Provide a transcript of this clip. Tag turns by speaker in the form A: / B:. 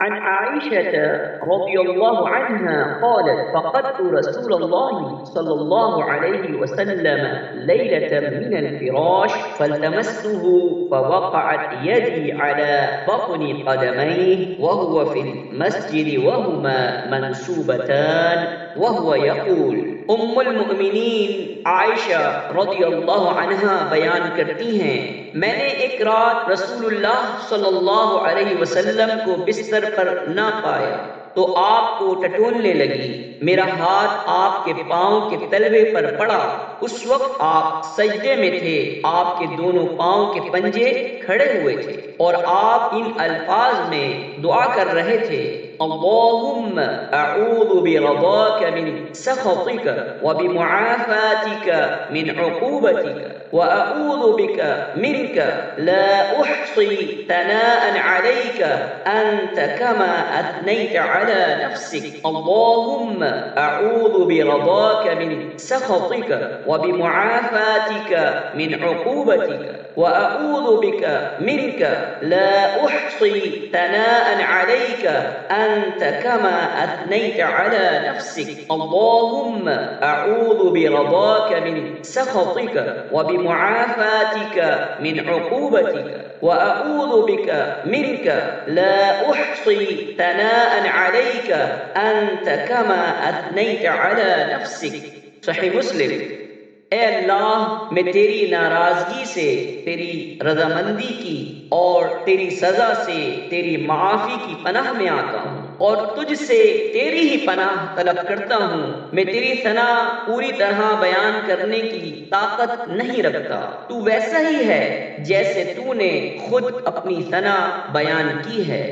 A: عن عائشة رضي الله عنها قالت فقدت رسول الله صلى الله عليه وسلم ليلة من الفراش فالتمسته فوقعت يدي على بطن قدميه وهو في المسجد وهما منسوبتان وهو يقول। उम्मुल मोमिनीन आयशा रदियल्लाहु अन्हा बयान करती हैं, मैंने एक रात रसूलुल्लाह सल्लल्लाहु अलैहि वसल्लम को बिस्तर पर ना पाया तो आपको टटोलने लगी। मेरा हाथ आपके पाँव के तलवे पर पड़ा। उस वक्त आप सजदे में थे, आपके दोनों पाँव के पंजे खड़े हुए थे और आप इन अल्फाज में दुआ कर रहे थे, अल्लाहुम्मा अऊज़ु बिरज़ाका मिन सख़तिका व बिमुआफ़ातिका मिन उक़ूबतिका व अऊज़ु बिका मिनका ला उहसी तनाअन अलैका अंत कमा अथनैत अला नफ्सिक। अल्लाहुम्मा अऊज़ु बिरज़ाका मिन सख़तिका व बिमुआफ़ातिका मिन उक़ूबतिका व अऊज़ु बिका मिनका ला उहसी तनाअन अलैका अंत कमा अथनैत अला नफ्सिक। अल्लाहुम्मा अऊज़ु बिरज़ाका मिन सख़तिका व बिमुआफ़ातिका मिन उक़ूबतिका व अऊज़ु बिका मिनका ला उहसी तनाअन अलैका अंत कमा अथनैत अला नफ्सिक। सहीह मुस्लिम। ए अल्लाह, मैं तेरी नाराजगी से, तेरी रजामंदी की और तेरी सजा से तेरी माफी की पनाह में आता हूँ और तुझसे तेरी ही पनाह तलब करता हूँ। मैं तेरी सना पूरी तरह बयान करने की ताकत नहीं रखता। तू वैसा ही है जैसे तूने खुद अपनी सना बयान की है।